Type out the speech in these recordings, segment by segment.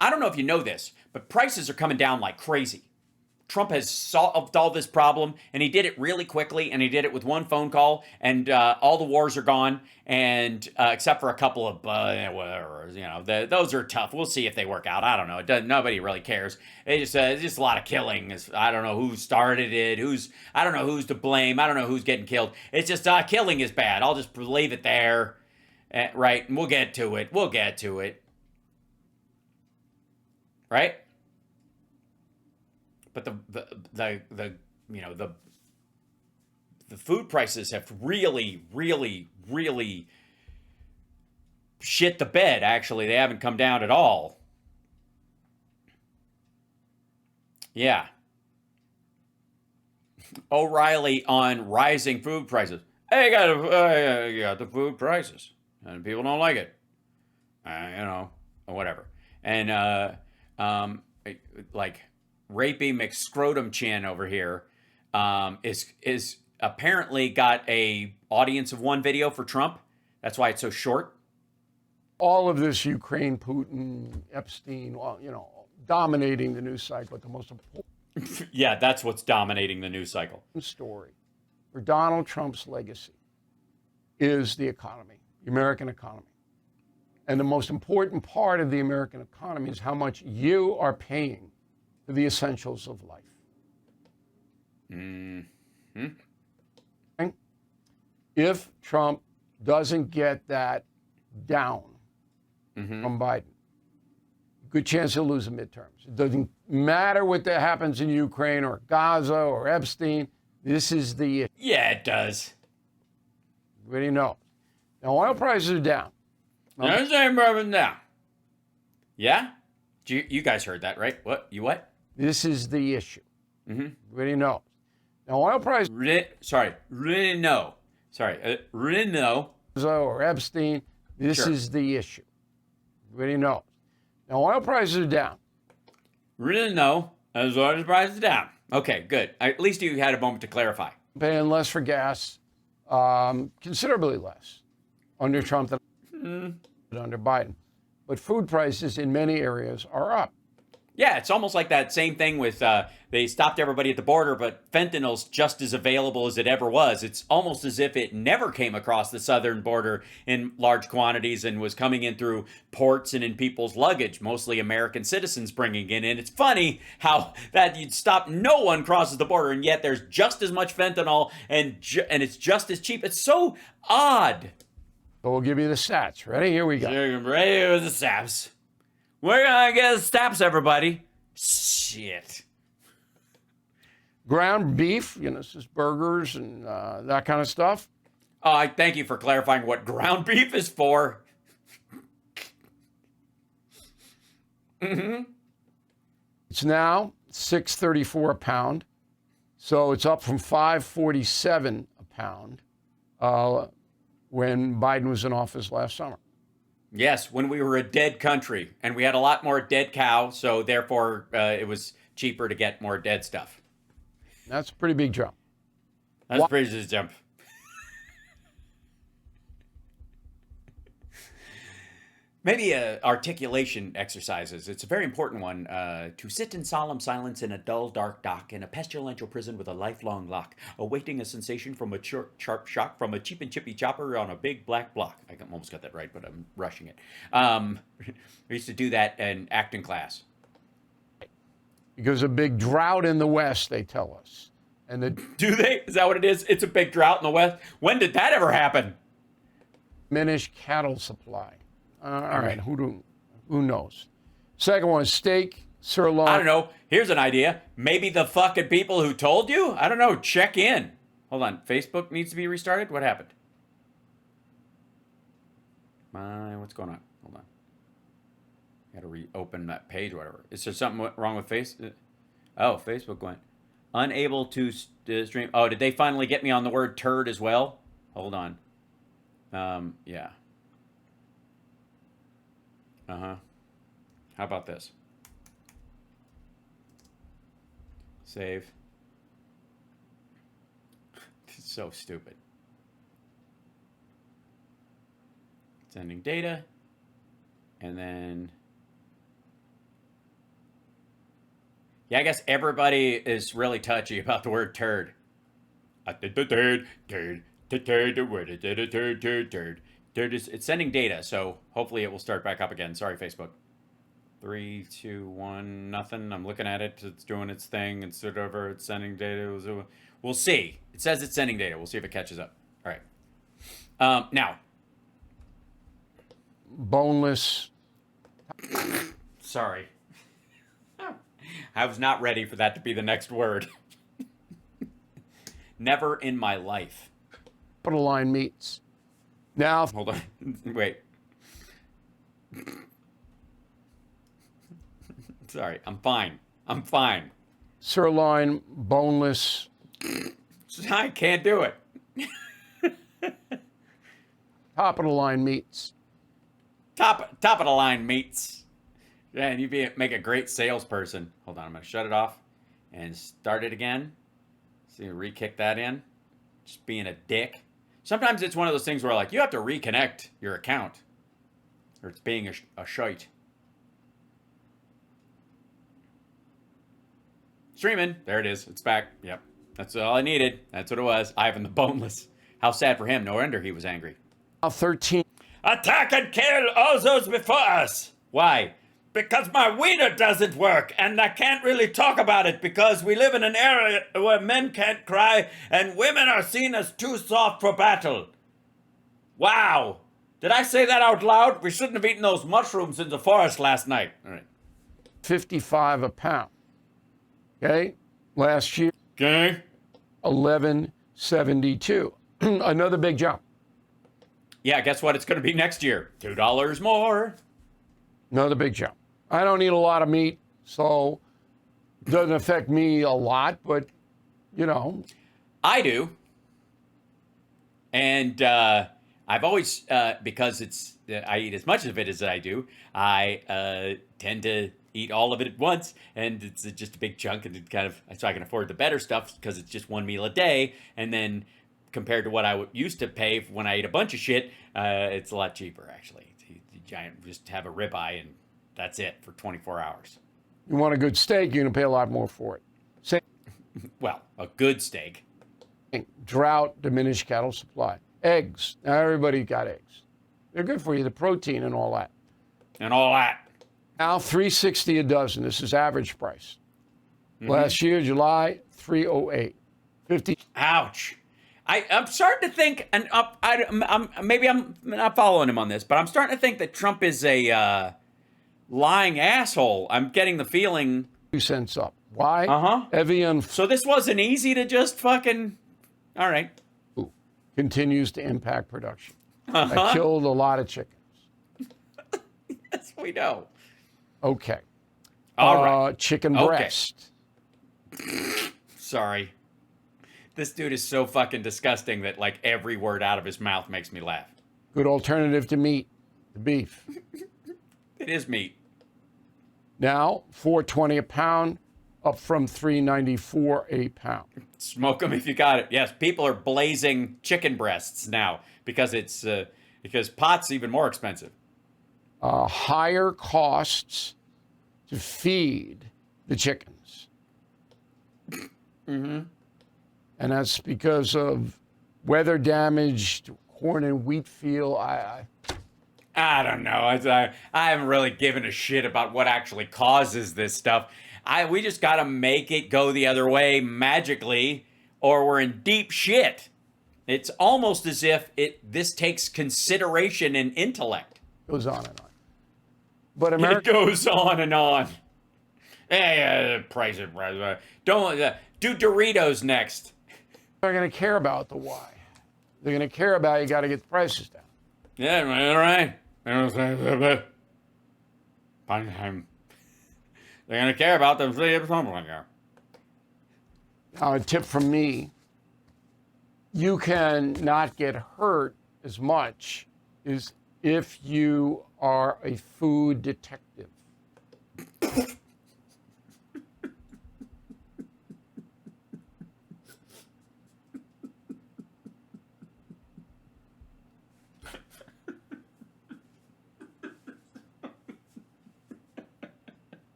I don't know if you know this, but prices are coming down like crazy. Trump has solved all this problem, and he did it really quickly, and he did it with one phone call, and all the wars are gone, and except for a couple of whatever, those are tough. We'll see if they work out. I don't know. It doesn't. Nobody really cares. It's just a lot of killing. I don't know who started it. I don't know who's to blame. I don't know who's getting killed. It's just killing is bad. I'll just leave it there, right? And we'll get to it. We'll get to it, right? But the food prices have really, really, really shit the bed. Actually, they haven't come down at all. Yeah. O'Reilly on rising food prices. Hey, you got the food prices, and people don't like it. Whatever. And like Rapey McScrotum Chin over here is apparently got a audience of one video for Trump. That's why it's so short. All of this Ukraine, Putin, Epstein, dominating the news cycle. But the most important yeah, that's what's dominating the news cycle. Story for Donald Trump's legacy is the economy, the American economy. And the most important part of the American economy is how much you are paying for the essentials of life. Mm-hmm. If Trump doesn't get that down from Biden, good chance he'll lose the midterms. It doesn't matter what happens in Ukraine or Gaza or Epstein. This is the issue. Yeah, it does. Everybody knows. Now, oil prices are down. Now. Yeah? You guys heard that, right? What? You what? This is the issue. Mm-hmm. Everybody knows. Now, oil prices... Renault. Or Epstein. This is the issue. Everybody knows. Now, oil prices are down. Renault, as oil prices are down. Okay, good. At least you had a moment to clarify. Paying less for gas, considerably less under Trump than under Biden. But food prices in many areas are up. Yeah, it's almost like that same thing with they stopped everybody at the border, but fentanyl's just as available as it ever was. It's almost as if it never came across the southern border in large quantities and was coming in through ports and in people's luggage, mostly American citizens bringing it in. It's funny how that you'd stop, no one crosses the border, and yet there's just as much fentanyl and it's just as cheap. It's so odd. So we'll give you the stats. Ready? Here we go. Ready with the stats. We're gonna get the stats, everybody. Shit. Ground beef, this is burgers and that kind of stuff. I thank you for clarifying what ground beef is for. It's now $6.34 a pound, so it's up from $5.47 a pound when Biden was in office last summer. Yes, when we were a dead country, and we had a lot more dead cow, so therefore it was cheaper to get more dead stuff. That's a pretty big jump. That's a pretty big jump. Maybe articulation exercises. It's a very important one. To sit in solemn silence in a dull, dark dock in a pestilential prison with a lifelong lock, awaiting a sensation from a sharp shock from a cheap and chippy chopper on a big black block. I almost got that right, but I'm rushing it. We used to do that in acting class. Because a big drought in the West, they tell us. And do they? Is that what it is? It's a big drought in the West? When did that ever happen? Diminished cattle supply. All right, who knows? Second one, steak, sirloin. I don't know. Here's an idea. Maybe the fucking people who told you? I don't know. Check in. Hold on. Facebook needs to be restarted? What happened? What's going on? Hold on. Got to reopen that page or whatever. Is there something wrong with Facebook? Oh, Facebook went. Unable to stream. Oh, did they finally get me on the word turd as well? Hold on. Yeah. How about this? Save. It's so stupid. Sending data. And then Yeah, I guess everybody is really touchy about the word turd. It's sending data, so hopefully it will start back up again. Sorry, Facebook. 3, 2, 1, nothing. I'm looking at it. It's doing its thing. It's sort of it's sending data. We'll see. It says it's sending data. We'll see if it catches up. All right. Now, Boneless. sorry. I was not ready for that to be the next word. Never in my life. Capital line meats. Now, Hold on. Wait. Sorry. I'm fine. I'm fine. sirloin, boneless. I can't do it. Top of the line meats. Top of the line meats. Yeah, and make a great salesperson. Hold on, I'm gonna shut it off and start it again. See, re-kick that in. Just being a dick. Sometimes it's one of those things where like you have to reconnect your account, or it's being a shite. Streaming. There it is. It's back. Yep. That's all I needed. That's what it was. Ivan the Boneless. How sad for him. No wonder he was angry. Now 13. Attack and kill all those before us. Why? Because my wiener doesn't work, and I can't really talk about it because we live in an area where men can't cry and women are seen as too soft for battle. Wow. Did I say that out loud? We shouldn't have eaten those mushrooms in the forest last night. All right. 55 a pound. Okay? Last year, Okay. 11.72. Another big jump. Yeah, guess what? It's going to be next year. $2 more. Another big jump. I don't eat a lot of meat, so it doesn't affect me a lot, but, you know. I do. And I've always, because I eat as much of it as I do, I tend to eat all of it at once, and it's just a big chunk, and it kind of, so I can afford the better stuff because it's just one meal a day, and then compared to what I used to pay when I ate a bunch of shit, it's a lot cheaper, actually. Giant, just have a ribeye, and that's it for 24 hours. You want a good steak, you're going to pay a lot more for it. Same Well, a good steak. thing. Drought, diminished cattle supply. Eggs. Now, everybody got eggs. They're good for you, the protein and all that. And all that. Now, $3.60 a dozen. This is average price. Last year, July, $3.08. 50. Ouch. I'm starting to think, and maybe I'm not following him on this, but I'm starting to think that Trump is a lying asshole. I'm getting the feeling. 2 cents up. Why? Uh-huh. Evian So this wasn't easy to just fucking. All right. continues to impact production. I killed a lot of chickens. Yes, we know. Okay. All right. Chicken Okay. breast. Sorry. This dude is so fucking disgusting that like every word out of his mouth makes me laugh. Good alternative to meat, the beef. It is meat. Now, $4.20 a pound, up from $3.94 a pound. Smoke them if you got it. Yes, people are blazing chicken breasts now because because pot's even more expensive. Higher costs to feed the chickens. Mm-hmm. And that's because of weather damaged corn and wheat field. I don't know. I haven't really given a shit about what actually causes this stuff. We just got to make it go the other way magically, or we're in deep shit. It's almost as if this takes consideration and intellect. Goes on and on. But It America, goes on and on. Hey, price it. Don't do Doritos next. they're going to care about the why. They're going to care about you got to get the prices down. Yeah, all right. They're gonna care about them. Now, a tip from me, you can not get hurt as much as if you are a food detective.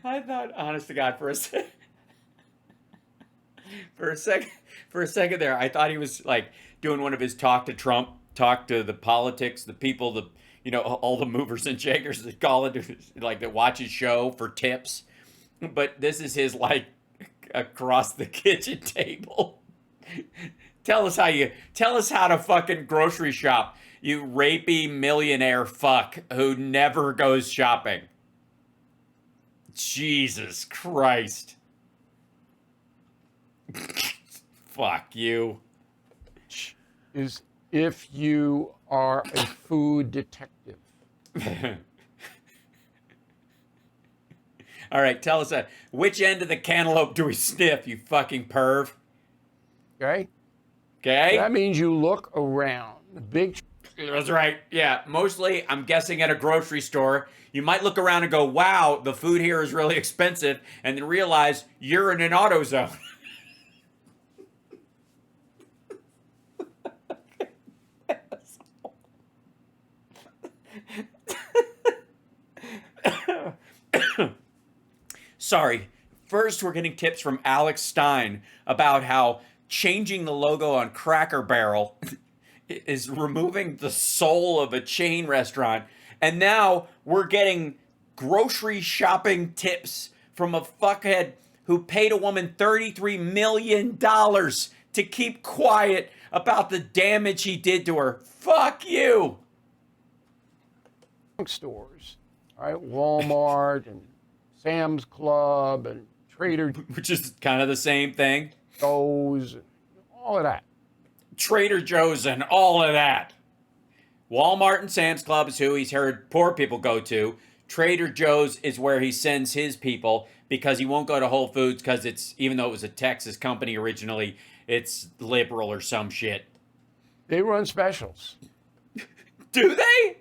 I thought, honest to God, for a second, for a second there, I thought he was like doing one of his talk to Trump, talk to the politics, the people, the all the movers and shakers that call it, like that watch his show for tips. But this is his like across the kitchen table. Tell us how to fucking grocery shop, you rapey millionaire fuck who never goes shopping. Jesus Christ. Fuck you. Is if you are a food detective. All right, tell us which end of the cantaloupe do we sniff, you fucking perv? Okay? Okay? That means you look around. The big. That's right. Yeah, mostly I'm guessing at a grocery store. You might look around and go, wow, the food here is really expensive, and then realize you're in an auto zone. Sorry. First, we're getting tips from Alex Stein about how changing the logo on Cracker Barrel is removing the soul of a chain restaurant. And now we're getting grocery shopping tips from a fuckhead who paid a woman $33 million to keep quiet about the damage he did to her. Fuck you. Stores, all right? Walmart and Sam's Club and Trader Which is kind of the same thing. Joe's, and all of that. Trader Joe's and all of that. Walmart and Sam's Club is who he's heard poor people go to. Trader Joe's is where he sends his people because he won't go to Whole Foods because it's, even though it was a Texas company originally, it's liberal or some shit. They run specials. Do they?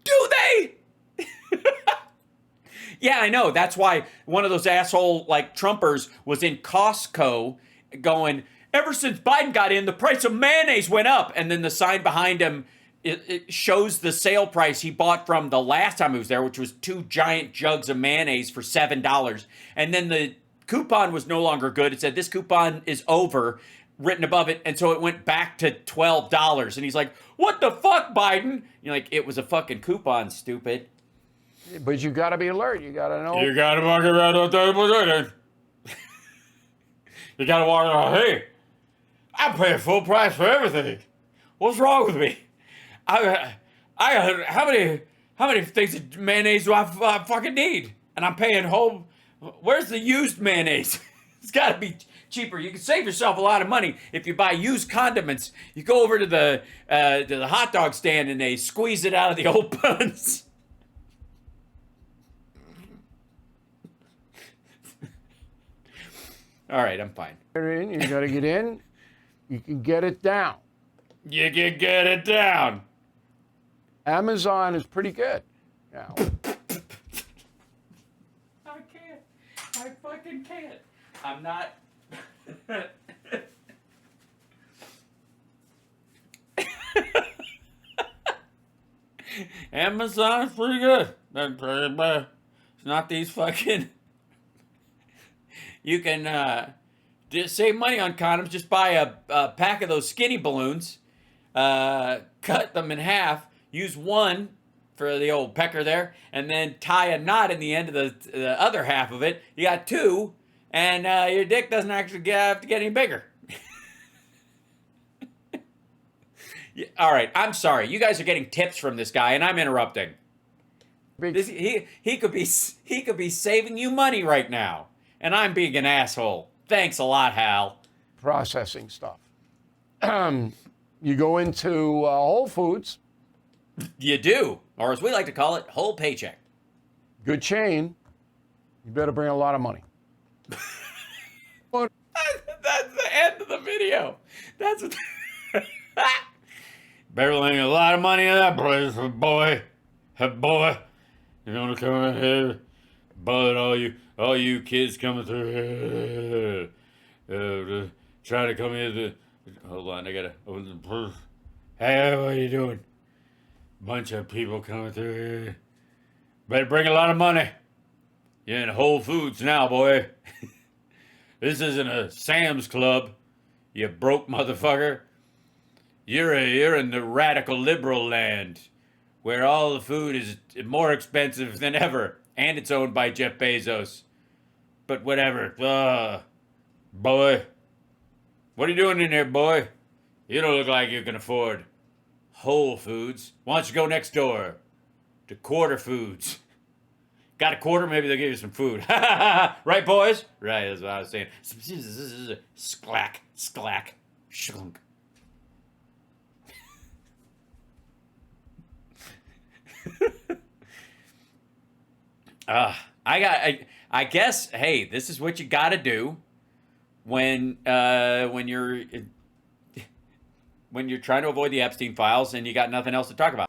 Do they? Yeah, I know. That's why one of those asshole like Trumpers was in Costco going, ever since Biden got in, the price of mayonnaise went up. And then the sign behind him, it shows the sale price he bought from the last time he was there, which was 2 giant jugs of mayonnaise for $7. And then the coupon was no longer good. It said, this coupon is over, written above it. And so it went back to $12. And he's like, what the fuck, Biden? You're like, it was a fucking coupon, stupid. But you got to be alert. You got to know. You got to walk around on the You got to walk around, hey, I'm paying full price for everything. What's wrong with me? How many things of mayonnaise do I fucking need? And I'm paying whole. Where's the used mayonnaise? It's got to be cheaper. You can save yourself a lot of money if you buy used condiments. You go over to the hot dog stand and they squeeze it out of the old buns. All right, I'm fine. You got to get in. You can get it down. You can get it down. Amazon is pretty good now. I can't. I fucking can't. I'm not. Amazon's pretty good. It's not these fucking. You can just save money on condoms. Just buy a pack of those skinny balloons, cut them in half, use one for the old pecker there, and then tie a knot in the end of the other half of it. You got 2, and your dick doesn't actually have to get any bigger. Yeah, all right, I'm sorry. You guys are getting tips from this guy, and I'm interrupting. He could be saving you money right now. And I'm being an asshole. Thanks a lot, Hal. Processing stuff. You go into Whole Foods. You do. Or as we like to call it, whole paycheck. Good chain. You better bring a lot of money. That's the end of the video. That's what... Better bring a lot of money in that place, boy. Boy. You want to come in here? But all you kids coming through here, trying to come in. Hold on, I gotta open the purse. Hey, what are you doing? Bunch of people coming through here. Better bring a lot of money. You're in Whole Foods now, boy. This isn't a Sam's Club, you broke motherfucker. You're in the radical liberal land, where all the food is more expensive than ever, and it's owned by Jeff Bezos. But whatever. Boy. What are you doing in here, boy? You don't look like you can afford Whole Foods. Why don't you go next door to Quarter Foods? Got a quarter? Maybe they'll give you some food. Right, boys? Right, that's what I was saying. Sklack, sklack, shunk. I guess, hey, this is what you got to do when you're trying to avoid the Epstein files and you got nothing else to talk about.